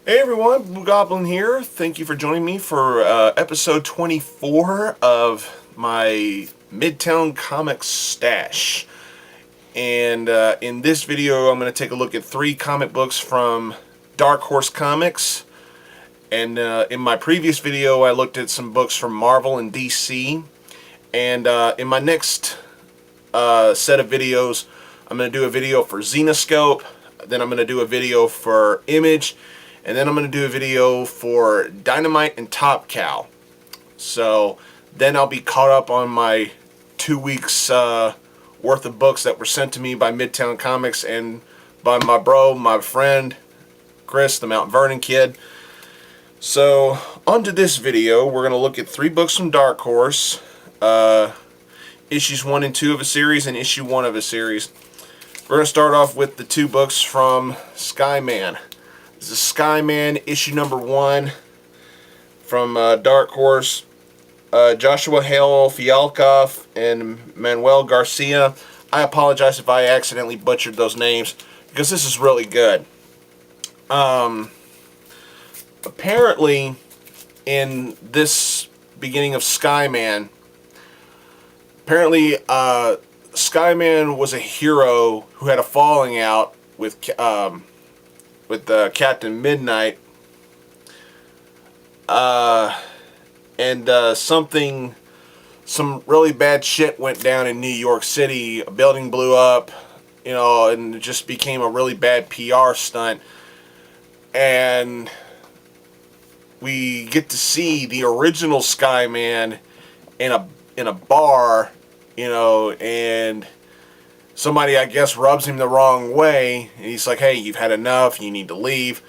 Hey everyone, Blugoblin here. Thank you for joining me for episode 24 of my Midtown Comics Stash. And in this video, I'm going to take a look at 3 comic books from Dark Horse Comics. And in my previous video, I looked at some books from Marvel and DC. And in my next set of videos, I'm going to do a video for Zenoscope. Then I'm going to do a video for Image. And then I'm going to do a video for Dynamite and Top Cow. So then I'll be caught up on my 2 weeks worth of books that were sent to me by Midtown Comics and by my friend, Chris, the Mount Vernon Kid. So onto this video, we're going to look at 3 books from Dark Horse. Issues 1 and 2 of a series and issue 1 of a series. We're going to start off with the 2 books from Skyman. This is Skyman issue number 1 from Dark Horse. Joshua Hale Fialkov and Manuel Garcia. I apologize if I accidentally butchered those names because this is really good. Apparently, in this beginning of Skyman, Skyman was a hero who had a falling out with Captain Midnight, and some really bad shit went down in New York City. A building blew up, and it just became a really bad PR stunt. And we get to see the original Skyman in a bar, and somebody, I guess, rubs him the wrong way, and he's like, hey, you've had enough, you need to leave.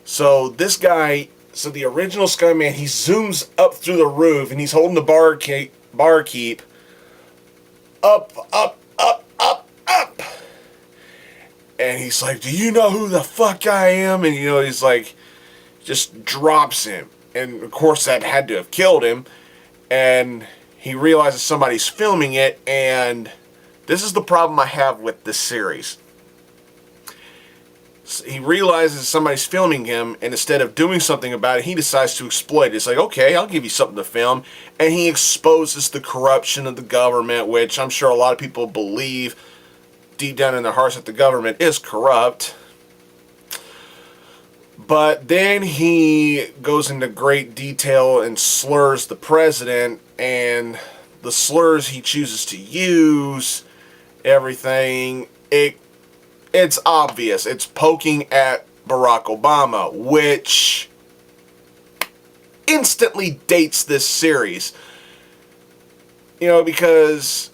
So this guy, the original Skyman, he zooms up through the roof, and he's holding the barkeep up, and he's like, do you know who the fuck I am? And, he's like, just drops him, and of course that had to have killed him, and he realizes somebody's filming it, and this is the problem I have with this series. He realizes somebody's filming him, and instead of doing something about it, he decides to exploit it. It's like, okay, I'll give you something to film. And he exposes the corruption of the government, which I'm sure a lot of people believe deep down in their hearts that the government is corrupt. But then he goes into great detail and slurs the president, and the slurs he chooses to use, everything, it's obvious. It's poking at Barack Obama, which instantly dates this series. Because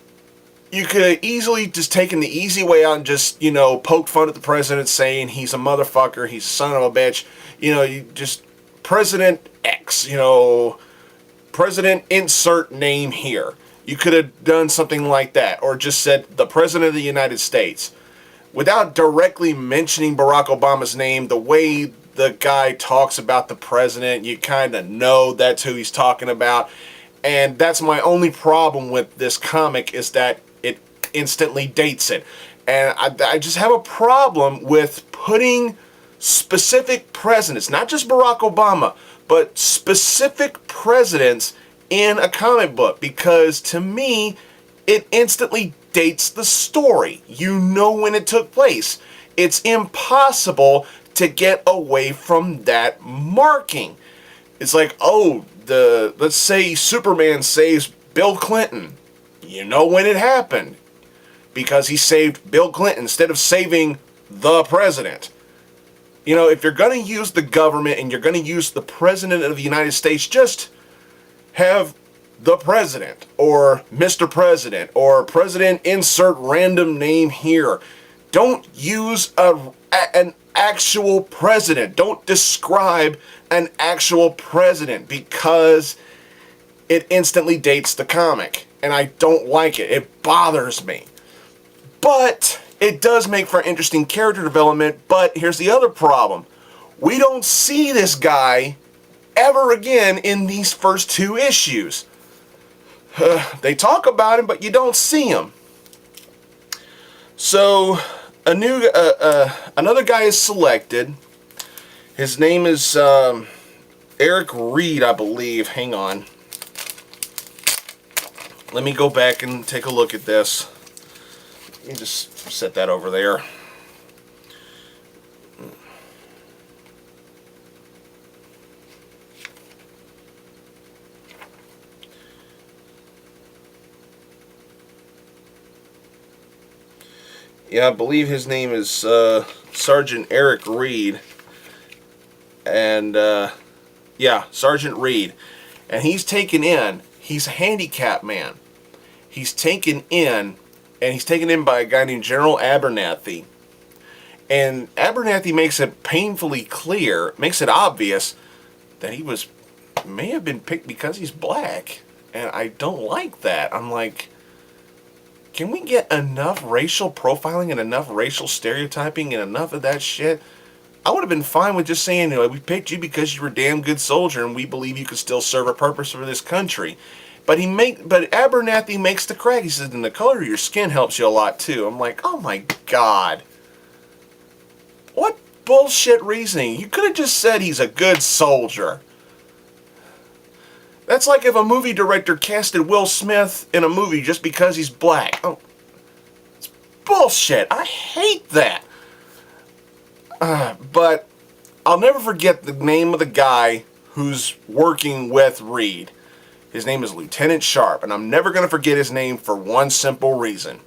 you could have easily just taken the easy way out and just, poke fun at the president, saying he's a motherfucker, he's a son of a bitch. You just, President X, President insert name here. You could have done something like that, or just said the President of the United States. Without directly mentioning Barack Obama's name, the way the guy talks about the president, you kind of know that's who he's talking about. And that's my only problem with this comic, is that it instantly dates it. And I just have a problem with putting specific presidents, not just Barack Obama, but specific presidents in a comic book, because to me it instantly dates the story. You know when it took place. It's impossible to get away from that marking. It's like, oh, let's say Superman saves Bill Clinton. You know when it happened, because he saved Bill Clinton instead of saving the president. If you're going to use the government and you're going to use the President of the United States, just have the President, or Mr. President, or President insert random name here. Don't use an actual president. Don't describe an actual president, because it instantly dates the comic, and I don't like it. It bothers me. But it does make for interesting character development. But here's the other problem. We don't see this guy ever again in these first 2 issues. They talk about him, but you don't see him. So another guy is selected, His name is Eric Reed, I believe. Hang on. Let me go back and take a look at this. Let me just set that over there. Yeah, I believe his name is Sergeant Eric Reed. And, yeah, Sergeant Reed. And he's taken in, he's a handicapped man. He's taken in, and he's taken in by a guy named General Abernathy. And Abernathy makes it painfully clear, makes it obvious, that he may have been picked because he's black. And I don't like that. I'm like, can we get enough racial profiling and enough racial stereotyping and enough of that shit? I would have been fine with just saying, we picked you because you were a damn good soldier and we believe you could still serve a purpose for this country. But Abernathy makes the crack. He says, and the color of your skin helps you a lot too. I'm like, oh my God. What bullshit reasoning? You could have just said he's a good soldier. That's like if a movie director casted Will Smith in a movie just because he's black. Oh, it's bullshit. I hate that. But I'll never forget the name of the guy who's working with Reed. His name is Lieutenant Sharp, and I'm never going to forget his name for one simple reason.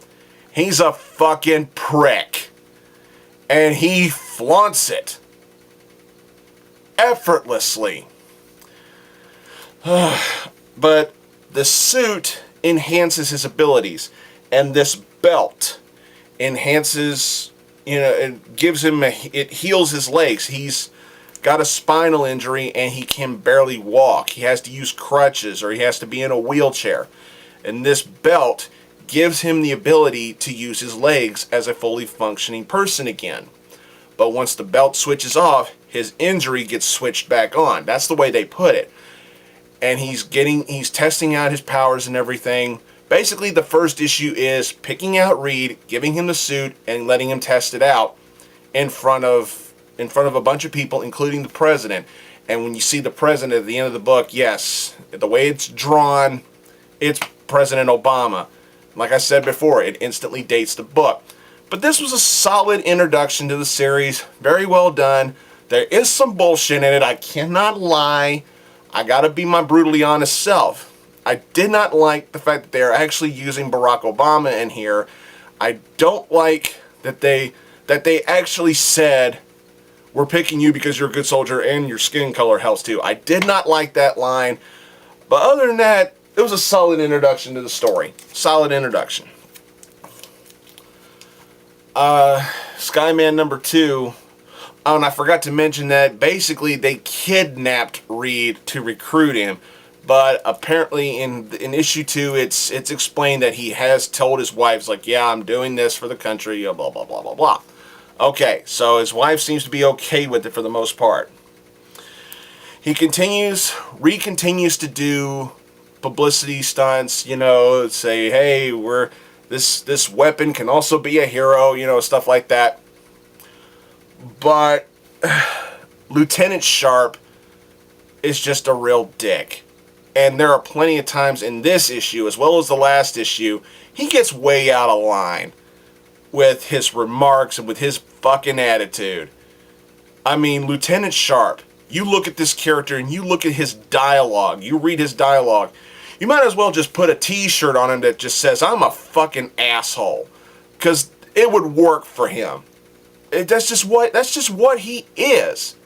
He's a fucking prick. And he flaunts it. Effortlessly. But the suit enhances his abilities, and this belt enhances, it gives him, it heals his legs. He's got a spinal injury and he can barely walk. He has to use crutches or he has to be in a wheelchair. And this belt gives him the ability to use his legs as a fully functioning person again. But once the belt switches off, his injury gets switched back on. That's the way they put it. And he's testing out his powers and everything. Basically, the first issue is picking out Reed, giving him the suit, and letting him test it out in front of a bunch of people, including the president. And when you see the president at the end of the book, yes, the way it's drawn, it's President Obama. Like I said before, it instantly dates the book. But this was a solid introduction to the series. Very well done. There is some bullshit in it. I cannot lie. I gotta be my brutally honest self. I did not like the fact that they're actually using Barack Obama in here. I don't like that they actually said, we're picking you because you're a good soldier and your skin color helps too. I did not like that line. But other than that, it was a solid introduction to the story. Solid introduction. Skyman number 2. Oh, and I forgot to mention that basically they kidnapped Reed to recruit him. But apparently in issue 2, it's explained that he has told his wife, like, yeah, I'm doing this for the country, blah, blah, blah, blah, blah. Okay, so his wife seems to be okay with it for the most part. Reed continues to do publicity stunts, say, hey, this weapon can also be a hero, stuff like that. But Lieutenant Sharp is just a real dick. And there are plenty of times in this issue, as well as the last issue, he gets way out of line with his remarks and with his fucking attitude. I mean, Lieutenant Sharp, you look at this character and you look at his dialogue, you read his dialogue, you might as well just put a t-shirt on him that just says, I'm a fucking asshole. Because it would work for him. That's just what he is.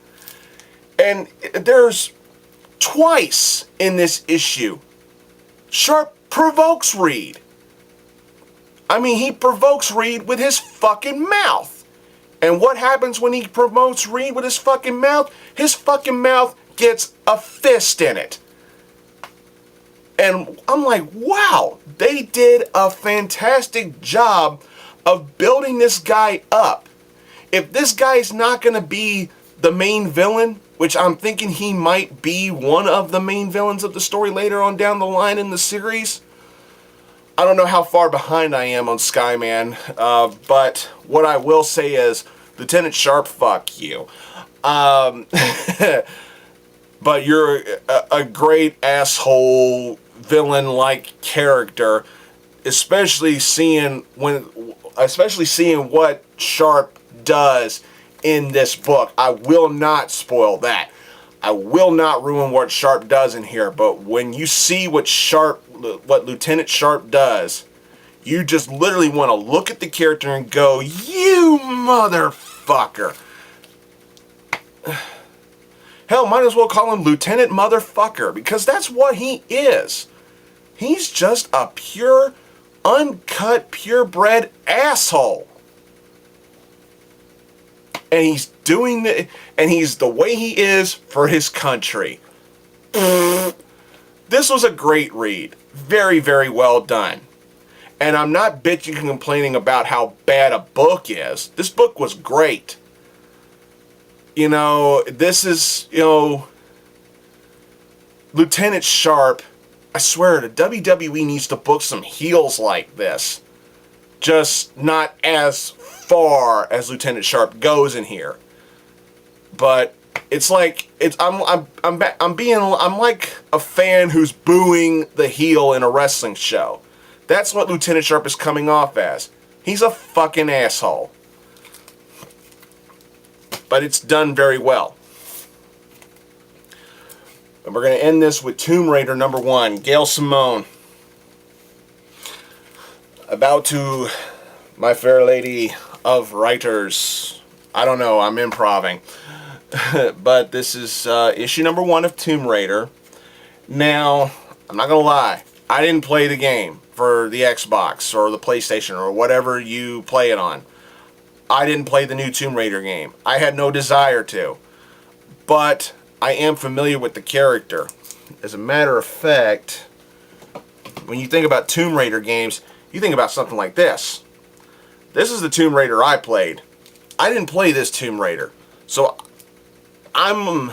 And there's twice in this issue, Sharp provokes Reed. I mean, he provokes Reed with his fucking mouth. And what happens when he promotes Reed with his fucking mouth? His fucking mouth gets a fist in it. And I'm like, wow, they did a fantastic job of building this guy up. If this guy's not going to be the main villain, which I'm thinking he might be one of the main villains of the story later on down the line in the series, I don't know how far behind I am on Skyman, but what I will say is, Lieutenant Sharp, fuck you. But you're a great asshole villain-like character, especially seeing what Sharp does in this book. I will not spoil that. I will not ruin what Sharp does in here, but when you see what Lieutenant Sharp does, you just literally want to look at the character and go, "You motherfucker." Hell, might as well call him Lieutenant Motherfucker, because that's what he is. He's just a pure, uncut, purebred asshole. And he's doing the, and he's the way he is for his country. This was a great read. Very, very well done. And I'm not bitching and complaining about how bad a book is. This book was great. You know, this is, Lieutenant Sharp. I swear, the WWE needs to book some heels like this. Just not as far as Lieutenant Sharp goes in here. But it's like I'm like a fan who's booing the heel in a wrestling show. That's what Lieutenant Sharp is coming off as. He's a fucking asshole. But it's done very well. And we're going to end this with Tomb Raider #1, Gail Simone. About to My Fair Lady of Writers. I don't know, I'm improving. But this is issue #1 of Tomb Raider. Now, I'm not going to lie. I didn't play the game for the Xbox or the PlayStation or whatever you play it on. I didn't play the new Tomb Raider game. I had no desire to. But I am familiar with the character. As a matter of fact, when you think about Tomb Raider games, you think about something like this. This is the Tomb Raider I played. I didn't play this Tomb Raider. So I'm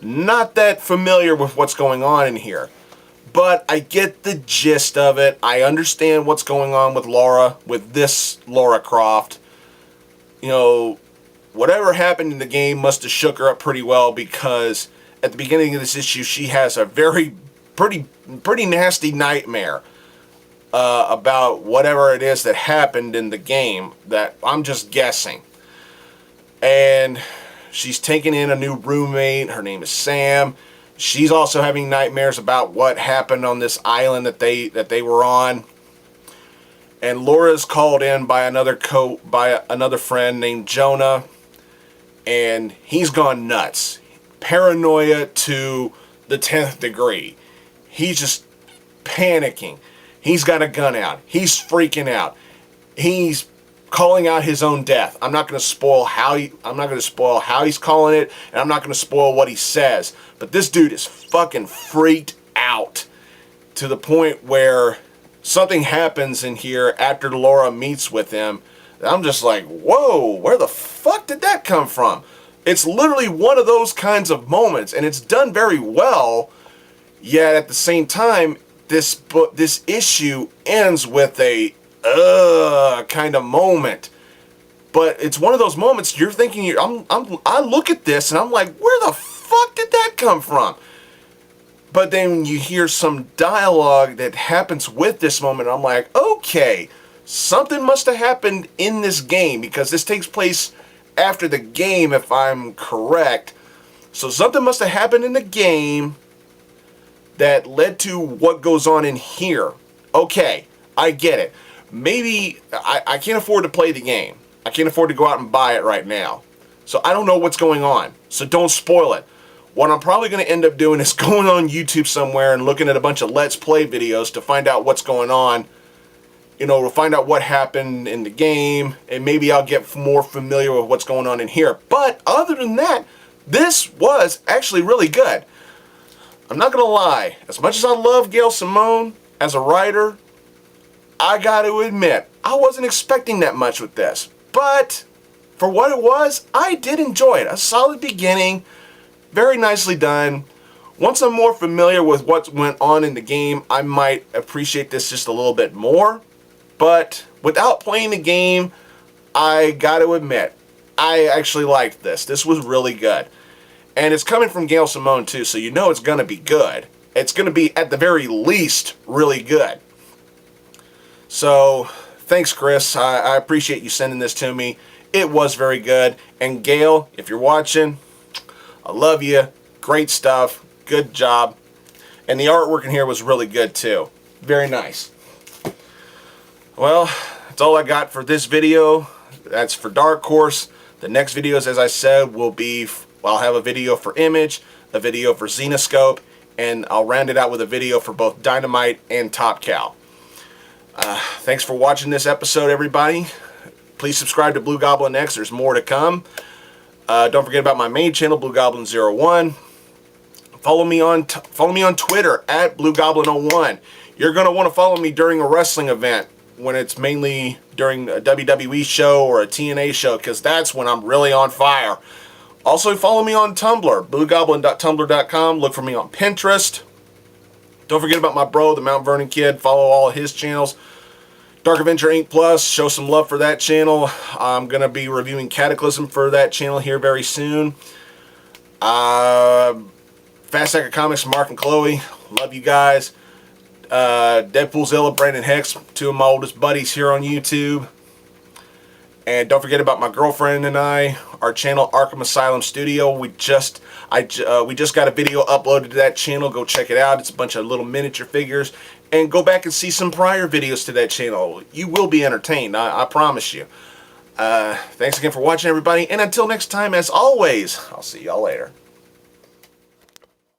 not that familiar with what's going on in here. But I get the gist of it. I understand what's going on with Laura, with this Lara Croft. You know, whatever happened in the game must have shook her up pretty well, because at the beginning of this issue, she has a pretty nasty nightmare about whatever it is that happened in the game that I'm just guessing. And she's taking in a new roommate. Her name is Sam. She's also having nightmares about what happened on this island that they were on. And Laura's called in by another friend named Jonah, and he's gone nuts. Paranoia to the 10th degree. He's just panicking. He's got a gun out. He's freaking out. He's calling out his own death. I'm not going to spoil how he's calling it, and I'm not going to spoil what he says. But this dude is fucking freaked out to the point where something happens in here after Laura meets with him. I'm just like, whoa, where the fuck did that come from? It's literally one of those kinds of moments, and it's done very well. Yet at the same time, this issue ends with a kind of moment. But it's one of those moments you're thinking. I look at this and I'm like, where the fuck did that come from? But then you hear some dialogue that happens with this moment. I'm like, okay, something must have happened in this game, because this takes place after the game, if I'm correct. So something must have happened in the game that led to what goes on in here. Okay, I get it. Maybe I can't afford to play the game. I can't afford to go out and buy it right now. So I don't know what's going on. So don't spoil it. What I'm probably going to end up doing is going on YouTube somewhere and looking at a bunch of Let's Play videos to find out what's going on. You know, to find out what happened in the game, and maybe I'll get more familiar with what's going on in here. But other than that, this was actually really good. I'm not going to lie. As much as I love Gail Simone as a writer, I got to admit, I wasn't expecting that much with this. But for what it was, I did enjoy it. A solid beginning. Very nicely done. Once I'm more familiar with what went on in the game, I might appreciate this just a little bit more. But without playing the game, I got to admit, I actually liked this. This was really good. And it's coming from Gail Simone too, so you know it's going to be good. It's going to be, at the very least, really good. So, thanks, Chris. I appreciate you sending this to me. It was very good. And Gail, if you're watching, I love you. Great stuff. Good job. And the artwork in here was really good too. Very nice. Well, that's all I got for this video. That's for Dark Horse. The next videos, as I said, will be, I'll have a video for Image, a video for Xenoscope, and I'll round it out with a video for both Dynamite and Top Cow. Thanks for watching this episode, everybody. Please subscribe to blugoblinX. There's more to come. Don't forget about my main channel, Blugoblin01. Follow me on Twitter at Blugoblin01. You're going to want to follow me during a wrestling event, when it's mainly during a WWE show or a TNA show, because that's when I'm really on fire. Also, follow me on Tumblr, blugoblin.tumblr.com. Look for me on Pinterest. Don't forget about my bro, TheMtvernonKid. Follow all his channels. Dark Avenger Inc. Plus, show some love for that channel. I'm going to be reviewing Cataclysm for that channel here very soon. Fast Stack of Comics, Mark and Chloe. Love you guys. Deadpoolzilla, Brandon Hex, two of my oldest buddies here on YouTube. And don't forget about my girlfriend and I, our channel Arkham Asylum Studio. We just got a video uploaded to that channel. Go check it out. It's a bunch of little miniature figures. And go back and see some prior videos to that channel. You will be entertained, I promise you. Thanks again for watching, everybody. And until next time, as always, I'll see y'all later.